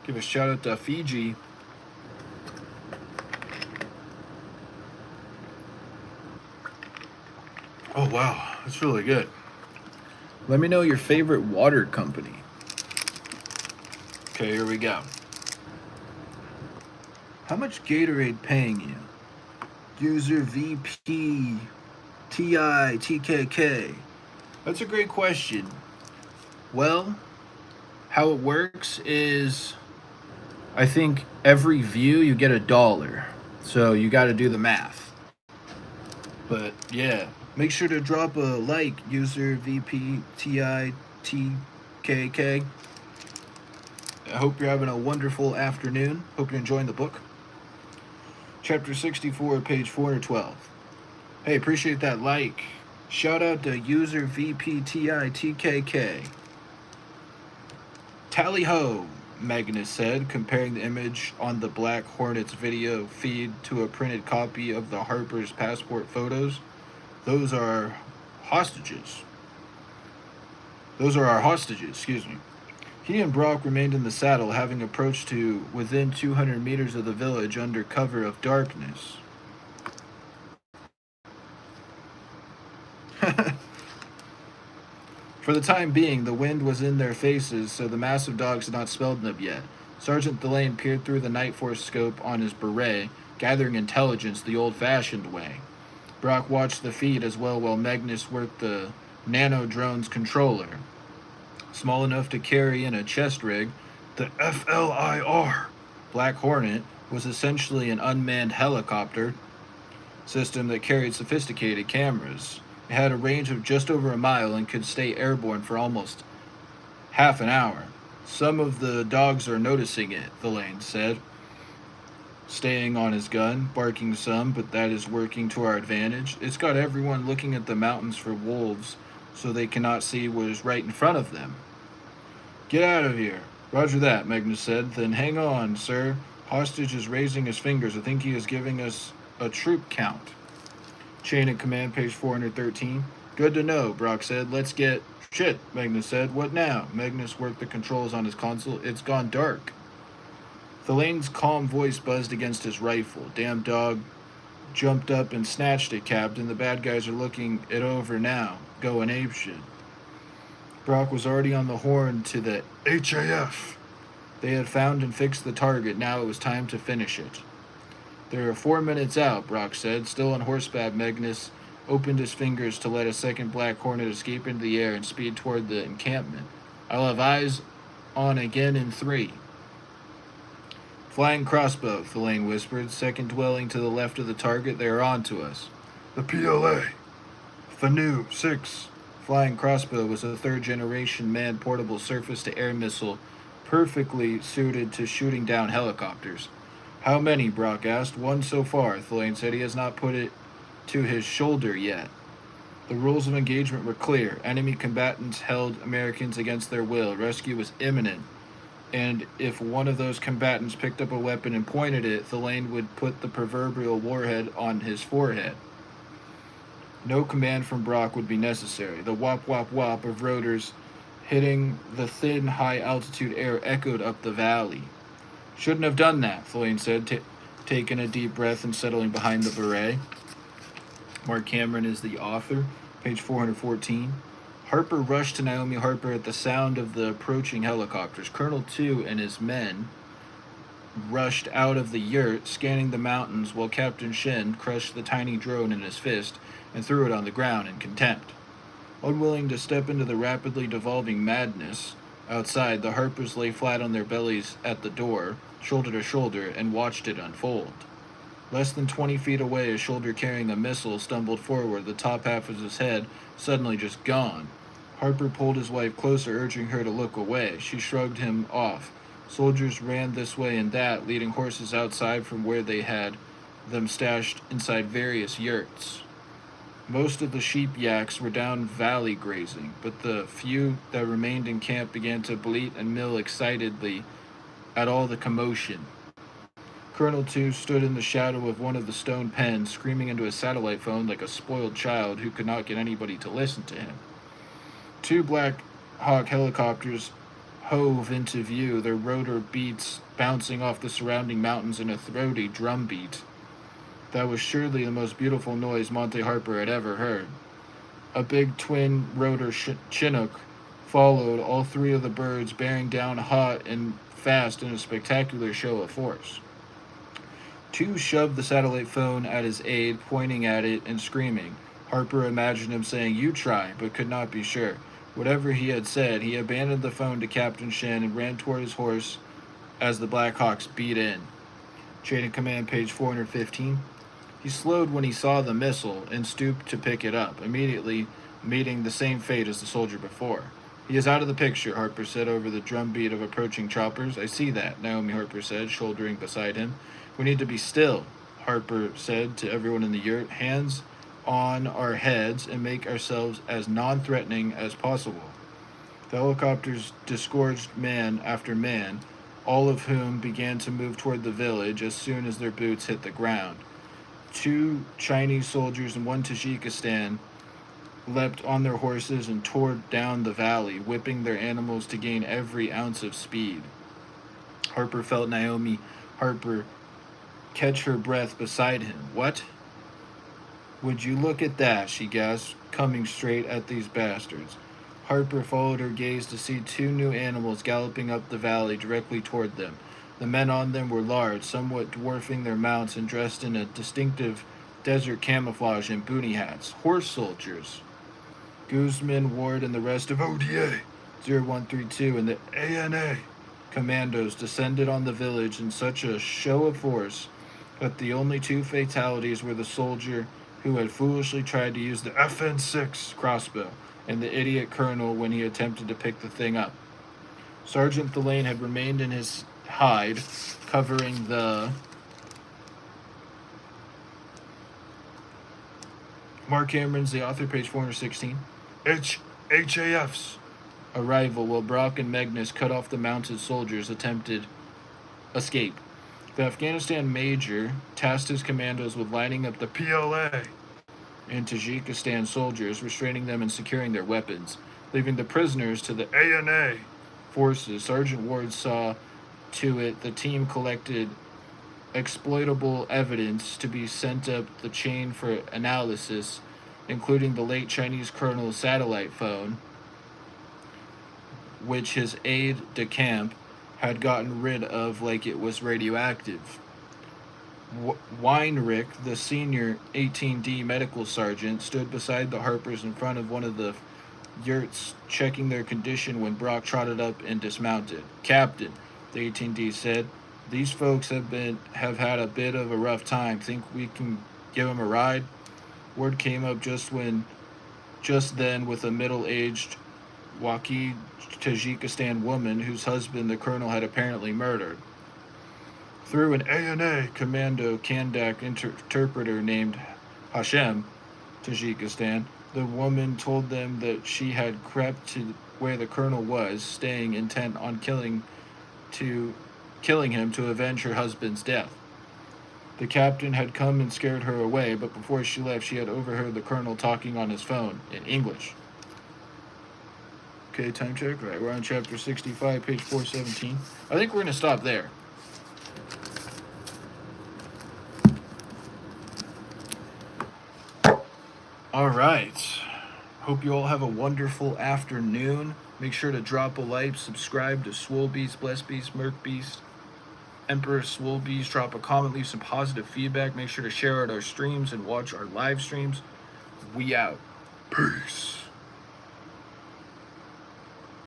Give a shout out to Figi. Oh, wow. That's really good. Let me know your favorite water company. Okay, here we go. How much Gatorade paying you? User VP TITKK. That's a great question. Well, how it works is I think every view you get $1. So you got to do the math. But yeah, make sure to drop a like, user VPTITKK. I hope you're having a wonderful afternoon. Hope you're enjoying the book. Chapter 64, page 412. Hey, appreciate that like. Shout out to user VPTITKK. Tally ho, Magnus said, comparing the image on the Black Hornet's video feed to a printed copy of the Harper's passport photos. Those are hostages. Those are our hostages, excuse me. He and Brock remained in the saddle, having approached to within 200 meters of the village under cover of darkness. For the time being, the wind was in their faces, so the massive dogs had not smelled them yet. Sergeant Delane peered through the night force scope on his beret, gathering intelligence the old-fashioned way. Brock watched the feed as well while Magnus worked the nano-drone's controller. Small enough to carry in a chest rig, the FLIR Black Hornet was essentially an unmanned helicopter system that carried sophisticated cameras. It had a range of just over a mile and could stay airborne for almost half an hour. Some of the dogs are noticing it, Delane said, staying on his gun, barking some, but that is working to our advantage. It's got everyone looking at the mountains for wolves so they cannot see what is right in front of them. Get out of here. Roger that, Magnus said. Then hang on, sir. Hostage is raising his fingers. I think he is giving us a troop count. Chain of command, page 413. Good to know, Brock said. Let's get... Shit, Magnus said. What now? Magnus worked the controls on his console. It's gone dark. Thelane's calm voice buzzed against his rifle. Damn dog jumped up and snatched it, Captain. The bad guys are looking it over now. Going apeshit. Brock was already on the horn to the HAF. They had found and fixed the target. Now it was time to finish it. There are 4 minutes out, Brock said. Still on horseback, Magnus opened his fingers to let a second Black Hornet escape into the air and speed toward the encampment. I'll have eyes on again in 3. Flying crossbow, Delane whispered. Second dwelling to the left of the target. They are on to us. The PLA. FANU 6. Flying crossbow was a third-generation manned portable surface-to-air missile perfectly suited to shooting down helicopters. How many? Brock asked. 1 so far, Delane said. He has not put it to his shoulder yet. The rules of engagement were clear. Enemy combatants held Americans against their will. Rescue was imminent. And if one of those combatants picked up a weapon and pointed it, Delane would put the proverbial warhead on his forehead. No command from Brock would be necessary. The whop whop whop of rotors hitting the thin, high-altitude air echoed up the valley. Shouldn't have done that, Delane said, taking a deep breath and settling behind the beret. Marc Cameron is the author, page 414. Harper rushed to Naomi Harper at the sound of the approaching helicopters. Colonel 2 and his men rushed out of the yurt, scanning the mountains, while Captain Shen crushed the tiny drone in his fist and threw it on the ground in contempt. Unwilling to step into the rapidly devolving madness outside, the Harpers lay flat on their bellies at the door, shoulder to shoulder, and watched it unfold. Less than 20 feet away, a shoulder carrying a missile stumbled forward, the top half of his head suddenly just gone. Harper pulled his wife closer, urging her to look away. She shrugged him off. Soldiers ran this way and that, leading horses outside from where they had them stashed inside various yurts. Most of the sheep yaks were down valley grazing, but the few that remained in camp began to bleat and mill excitedly at all the commotion. Colonel 2 stood in the shadow of one of the stone pens, screaming into his satellite phone like a spoiled child who could not get anybody to listen to him. 2 Black Hawk helicopters hove into view, their rotor beats bouncing off the surrounding mountains in a throaty drumbeat. That was surely the most beautiful noise Monte Harper had ever heard. A big twin rotor Chinook followed, all 3 of the birds bearing down hot and fast in a spectacular show of force. Two shoved the satellite phone at his aide, pointing at it and screaming. Harper imagined him saying, "You try," but could not be sure. Whatever he had said, he abandoned the phone to Captain Shen and ran toward his horse as the Black Hawks beat in. Chain of Command, page 415. He slowed when he saw the missile and stooped to pick it up, immediately meeting the same fate as the soldier before. "He is out of the picture," Harper said over the drumbeat of approaching choppers. "I see that," Naomi Harper said, shouldering beside him. "We need to be still," Harper said to everyone in the yurt. "Hands on our heads and make ourselves as non-threatening as possible." The helicopters disgorged man after man, all of whom began to move toward the village as soon as their boots hit the ground. 2 Chinese soldiers and 1 Tajikistan leapt on their horses and tore down the valley, whipping their animals to gain every ounce of speed. Harper felt Naomi Harper catch her breath beside him. "What? Would you look at that?" she gasped, coming straight at these bastards. Harper followed her gaze to see 2 new animals galloping up the valley directly toward them. The men on them were large, somewhat dwarfing their mounts, and dressed in a distinctive desert camouflage and booty hats. Horse soldiers. Guzman, Ward, and the rest of ODA 0132 and the ANA commandos descended on the village in such a show of force that the only 2 fatalities were the soldier who had foolishly tried to use the FN-6 crossbow and the idiot colonel when he attempted to pick the thing up. Sergeant Delane had remained in his hide, covering the Marc Cameron's The Author, page 416. HAF's arrival while Brock and Magnus cut off the mounted soldiers' attempted escape. The Afghanistan major tasked his commandos with lining up the PLA and Tajikistan soldiers, restraining them and securing their weapons, leaving the prisoners to the ANA forces. Sergeant Ward saw to it the team collected exploitable evidence to be sent up the chain for analysis, including the late Chinese colonel's satellite phone, which his aide-de-camp had gotten rid of like it was radioactive. Weinrich, the senior 18D medical sergeant, stood beside the Harpers in front of one of the yurts, checking their condition when Brock trotted up and dismounted. "Captain," the 18D said, "these folks have had a bit of a rough time. Think we can give them a ride?" Word came up just then with a middle-aged Waki Tajikistan woman whose husband the colonel had apparently murdered. Through an ANA commando Kandak interpreter named Hashem, Tajikistan, the woman told them that she had crept to where the colonel was, staying intent on killing him to avenge her husband's death. The captain had come and scared her away, but before she left, she had overheard the colonel talking on his phone in English. Okay, time check. Right, we're on chapter 65, page 417. I think we're going to stop there. All right. Hope you all have a wonderful afternoon. Make sure to drop a like, subscribe to Swole Beast, Bless Beast, Merc Beast, Emperor Swole Beast. Drop a comment, leave some positive feedback. Make sure to share out our streams and watch our live streams. We out. Peace.